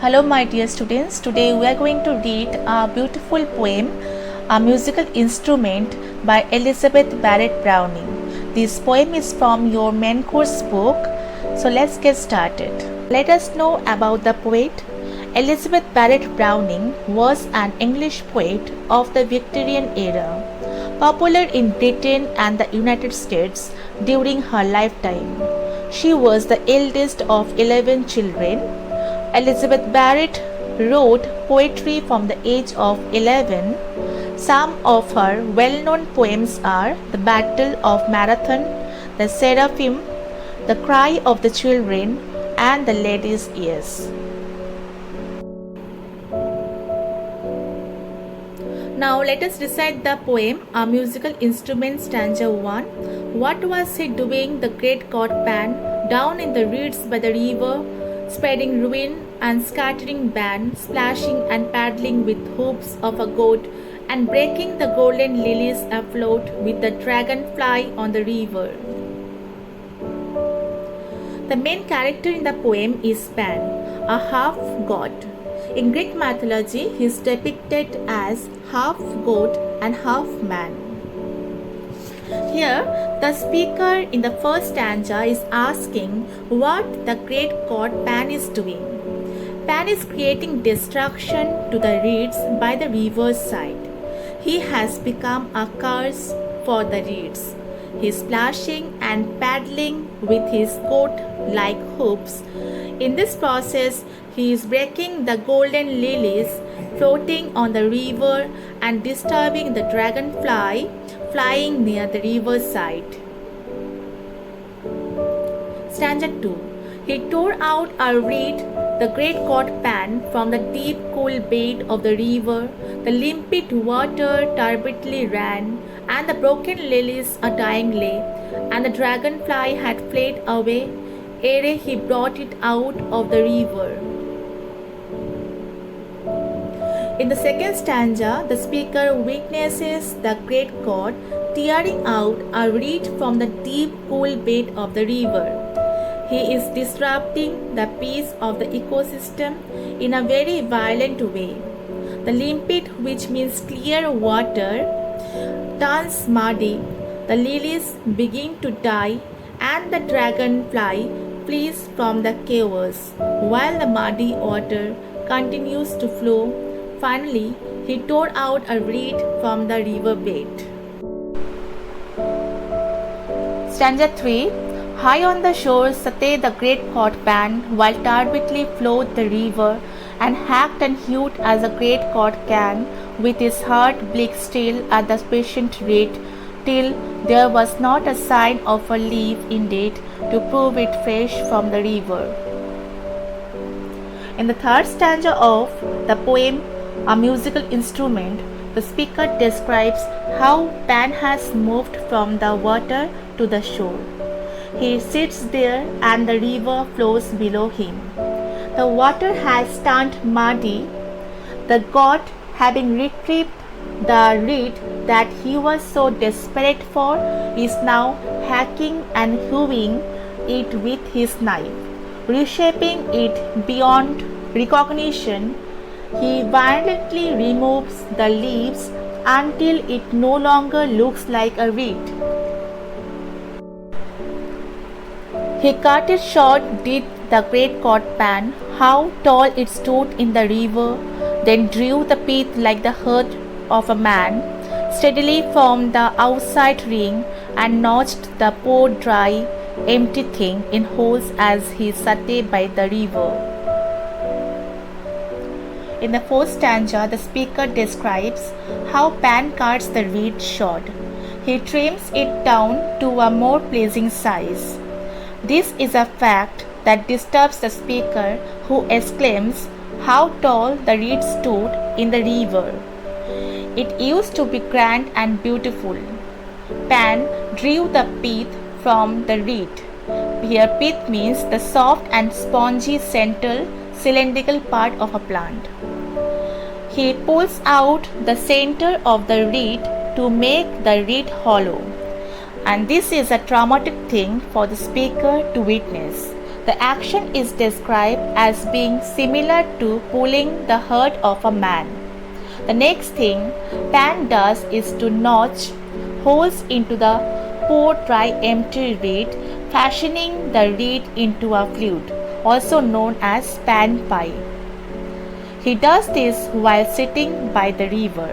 Hello, my dear students. Today we are going to read a beautiful poem, A Musical Instrument by Elizabeth Barrett Browning. This poem is from your main course book. So let's get started. Let us know about the poet. Elizabeth Barrett Browning was an English poet of the Victorian era, popular in Britain and the United States during her lifetime. She was the eldest of 11 children. Elizabeth Barrett wrote poetry from the age of 11. Some of her well-known poems are The Battle of Marathon, The Seraphim, The Cry of the Children, and The Lady's Ears. Now let us recite the poem, A Musical Instrument, stanza 1. What was he doing, the great god Pan, down in the reeds by the river, spreading ruin and scattering ban, splashing and paddling with hoops of a goat, and breaking the golden lilies afloat with the dragonfly on the river. The main character in the poem is Pan, a half-god. In Greek mythology, he is depicted as half-goat and half-man. Here, the speaker in the first stanza is asking what the great god Pan is doing. Pan is creating destruction to the reeds by the river's side. He has become a curse for the reeds. He is splashing and paddling with his goat-like hoops. In this process, he is breaking the golden lilies floating on the river and disturbing the dragonfly flying near the river's side. Stanza 2. He tore out a reed, the great god Pan, from the deep cool bed of the river. The limpid water turbidly ran, and the broken lilies a dying lay, and the dragonfly had fled away ere he brought it out of the river. In the second stanza, the speaker witnesses the great god tearing out a reed from the deep cool bed of the river. He is disrupting the peace of the ecosystem in a very violent way. The limpid, which means clear water, turns muddy, the lilies begin to die, and the dragonfly flees from the chaos, while the muddy water continues to flow. Finally, he tore out a reed from the river bed. Stanza 3. High on the shore sate the great god Pan, while turbidly flowed the river, and hacked and hewed as a great god can, with his heart bleak still at the patient reed, till there was not a sign of a leaf in it to prove it fresh from the river. In the third stanza of the poem, A Musical Instrument, the speaker describes how Pan has moved from the water to the shore. He sits there and the river flows below him. The water has turned muddy. The god, having retrieved the reed that he was so desperate for, is now hacking and hewing it with his knife, reshaping it beyond recognition. He violently removes the leaves until it no longer looks like a reed. He cut it short, did the great god Pan, how tall it stood in the river, then drew the pith like the heart of a man, steadily from the outside ring, and notched the poor dry, empty thing in holes as he sat by the river. In the fourth stanza, the speaker describes how Pan cuts the reed short. He trims it down to a more pleasing size. This is a fact that disturbs the speaker, who exclaims how tall the reed stood in the river. It used to be grand and beautiful. Pan drew the pith from the reed. Here pith means the soft and spongy central cylindrical part of a plant. He pulls out the center of the reed to make the reed hollow. And this is a traumatic thing for the speaker to witness. The action is described as being similar to pulling the herd of a man. The next thing Pan does is to notch holes into the poor dry empty reed, fashioning the reed into a flute, also known as panpipe. He does this while sitting by the river.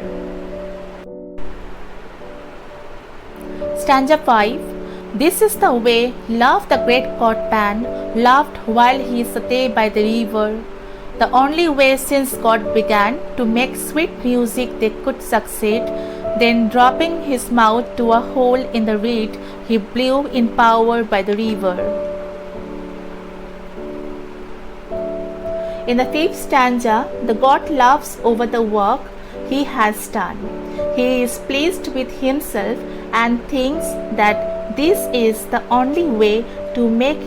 Stanza 5. This is the way loved the great god Pan, loved while he sat by the river. The only way since God began to make sweet music they could succeed. Then dropping his mouth to a hole in the reed, he blew in power by the river. In the 5th stanza, the god laughs over the work he has done. He is pleased with himself and thinks that this is the only way to make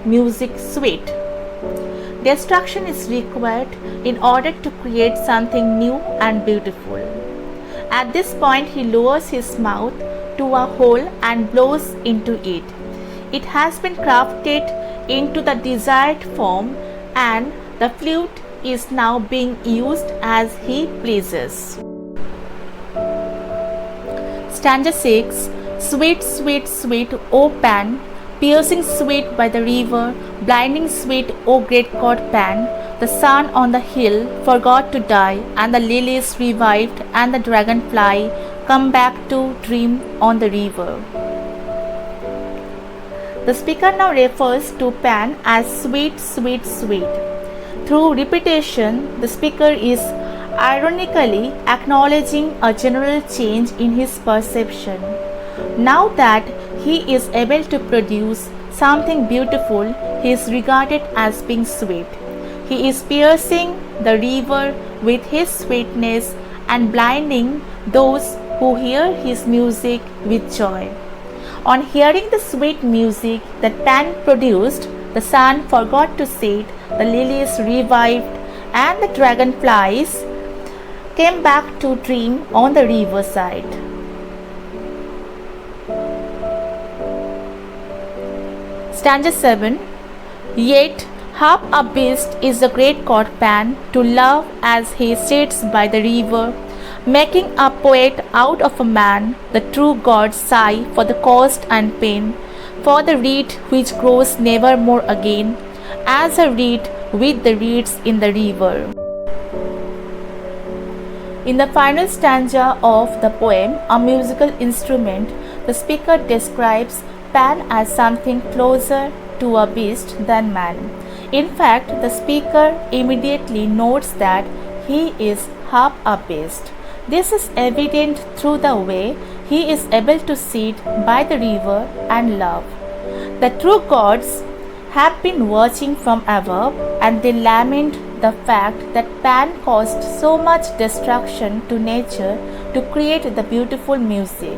music sweet. Destruction is required in order to create something new and beautiful. At this point, he lowers his mouth to a hole and blows into it. It has been crafted into the desired form, and the flute is now being used as he pleases. Stanza 6. Sweet, sweet, sweet, O Pan, piercing sweet by the river, blinding sweet, O great god Pan, the sun on the hill forgot to die, and the lilies revived, and the dragonfly come back to dream on the river. The speaker now refers to Pan as sweet, sweet, sweet. Through repetition, the speaker is ironically acknowledging a general change in his perception. Now that he is able to produce something beautiful, he is regarded as being sweet. He is piercing the river with his sweetness and blinding those who hear his music with joy. On hearing the sweet music that Pan produced, the sun forgot to set, the lilies revived, and the dragonflies came back to dream on the riverside. Stanza 7. Yet half a beast is the great god Pan, to love as he sits by the river, making a poet out of a man. The true gods sigh for the cost and pain, for the reed which grows never more again, as a reed with the reeds in the river. In the final stanza of the poem, A Musical Instrument, the speaker describes Pan as something closer to a beast than man. In fact, the speaker immediately notes that he is half a beast. This is evident through the way he is able to sit by the river and love. The true gods have been watching from above, and they lament the fact that Pan caused so much destruction to nature to create the beautiful music.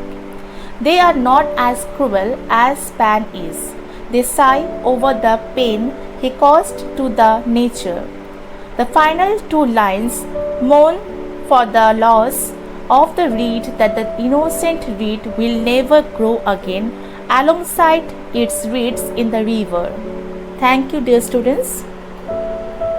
They are not as cruel as Pan is. They sigh over the pain he caused to the nature. The final two lines mourn for the loss of the reed, that the innocent reed will never grow again alongside its reeds in the river. Thank you, dear students.